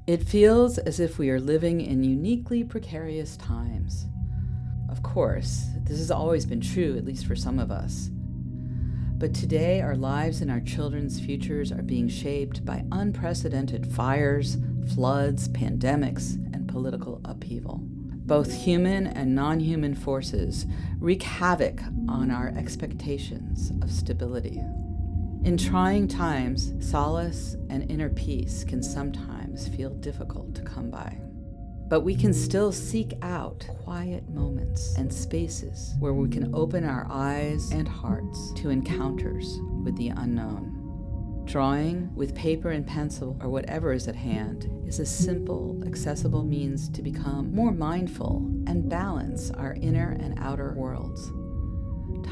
It feels as if we are living in uniquely precarious times. Of course, this has always been true, at least for some of us. But today, our lives and our children's futures are being shaped by unprecedented fires, floods, pandemics, and political upheaval. Both human and non-human forces wreak havoc on our expectations of stability. In trying times, solace and inner peace can sometimes feel difficult to come by. But we can still seek out quiet moments and spaces where we can open our eyes and hearts to encounters with the unknown. Drawing with paper and pencil or whatever is at hand is a simple, accessible means to become more mindful and balance our inner and outer worlds.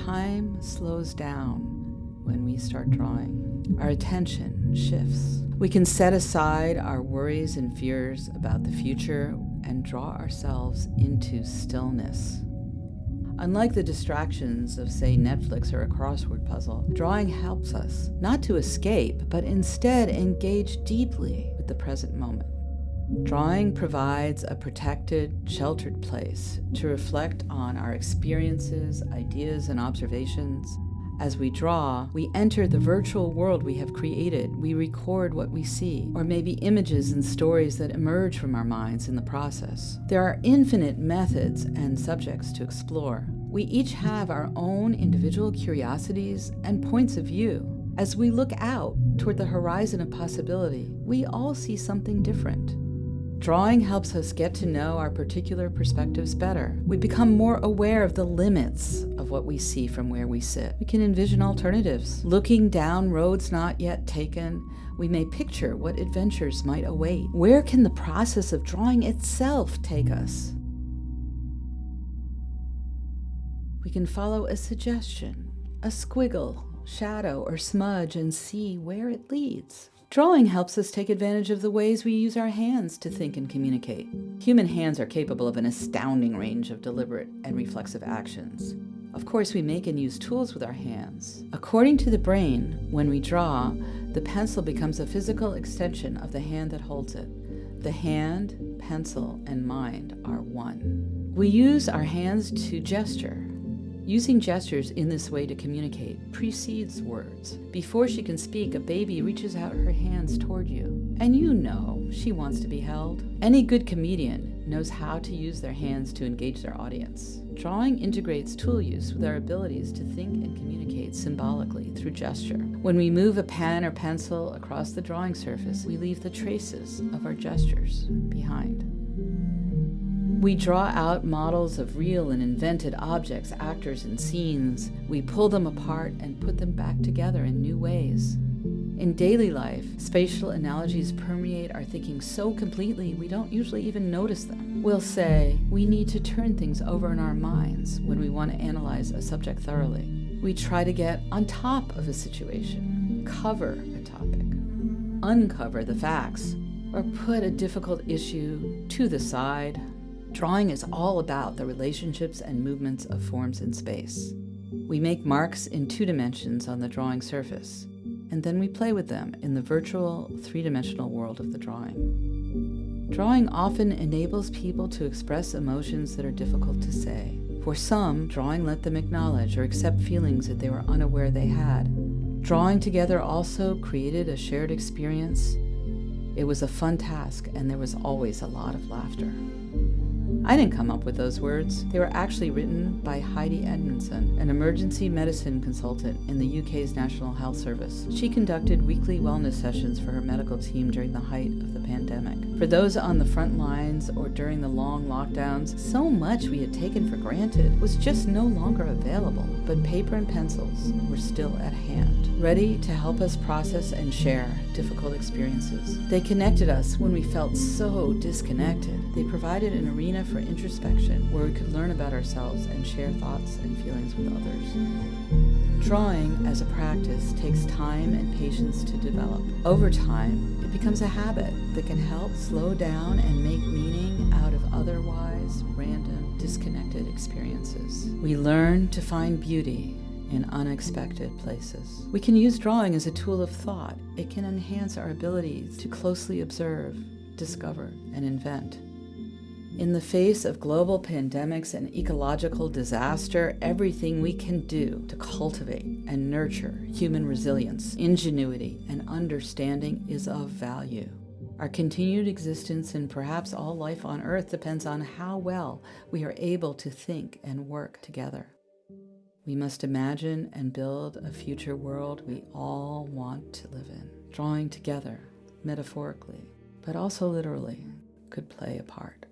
Time slows down when we start drawing. Our attention shifts. We can set aside our worries and fears about the future and draw ourselves into stillness. Unlike the distractions of, say, Netflix or a crossword puzzle, drawing helps us not to escape, but instead engage deeply with the present moment. Drawing provides a protected, sheltered place to reflect on our experiences, ideas, and observations. As we draw, we enter the virtual world we have created. We record what we see, or maybe images and stories that emerge from our minds in the process. There are infinite methods and subjects to explore. We each have our own individual curiosities and points of view. As we look out toward the horizon of possibility, we all see something different. Drawing helps us get to know our particular perspectives better. We become more aware of the limits of what we see from where we sit. We can envision alternatives. Looking down roads not yet taken, we may picture what adventures might await. Where can the process of drawing itself take us? We can follow a suggestion, a squiggle, shadow, or smudge and see where it leads. Drawing helps us take advantage of the ways we use our hands to think and communicate. Human hands are capable of an astounding range of deliberate and reflexive actions. Of course, we make and use tools with our hands. According to the brain, when we draw, the pencil becomes a physical extension of the hand that holds it. The hand, pencil, and mind are one. We use our hands to gesture. Using gestures in this way to communicate precedes words. Before she can speak, a baby reaches out her hands toward you, and you know she wants to be held. Any good comedian knows how to use their hands to engage their audience. Drawing integrates tool use with our abilities to think and communicate symbolically through gesture. When we move a pen or pencil across the drawing surface, we leave the traces of our gestures behind. We draw out models of real and invented objects, actors, and scenes. We pull them apart and put them back together in new ways. In daily life, spatial analogies permeate our thinking so completely we don't usually even notice them. We'll say, we need to turn things over in our minds when we want to analyze a subject thoroughly. We try to get on top of a situation, cover a topic, uncover the facts, or put a difficult issue to the side. Drawing is all about the relationships and movements of forms in space. We make marks in 2 dimensions on the drawing surface, and then we play with them in the virtual 3-dimensional world of the drawing. Drawing often enables people to express emotions that are difficult to say. For some, drawing let them acknowledge or accept feelings that they were unaware they had. Drawing together also created a shared experience. It was a fun task, and there was always a lot of laughter. I didn't come up with those words. They were actually written by Heidi Edmondson, an emergency medicine consultant in the UK's National Health Service. She conducted weekly wellness sessions for her medical team during the height of the pandemic. For those on the front lines or during the long lockdowns, so much we had taken for granted was just no longer available, but paper and pencils were still at hand, ready to help us process and share difficult experiences. They connected us when we felt so disconnected. They provided an arena for introspection where we could learn about ourselves and share thoughts and feelings with others. Drawing as a practice takes time and patience to develop. Over time, it becomes a habit that can help slow down and make meaning out of otherwise random, disconnected experiences. We learn to find beauty in unexpected places. We can use drawing as a tool of thought. It can enhance our abilities to closely observe, discover, and invent. In the face of global pandemics and ecological disaster, everything we can do to cultivate and nurture human resilience, ingenuity, and understanding is of value. Our continued existence and perhaps all life on Earth depends on how well we are able to think and work together. We must imagine and build a future world we all want to live in. Drawing together, metaphorically, but also literally, could play a part.